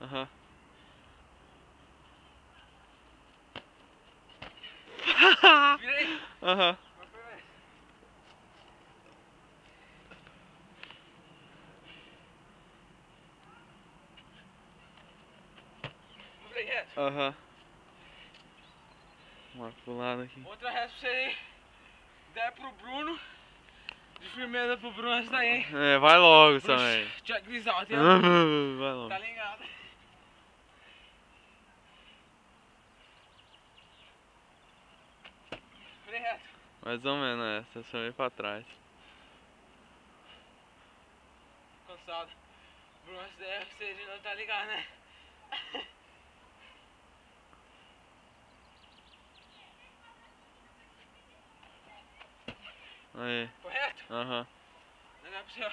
Aham. Vira aí. Aham. Vira aí reto. Aham. Uma pulada aqui. Outra reta pra você aí. Ideia pro Bruno. De firmeza pro Bruno essa daí, hein? É, vai logo também. Checklist alta, Vai logo. tá ligado? Vira aí reto. Mais ou menos essa, só meio pra trás. Cansado. Bruno essa daí você não tá ligado, né? Aí. Correto? Aham. Legal pra você, ó.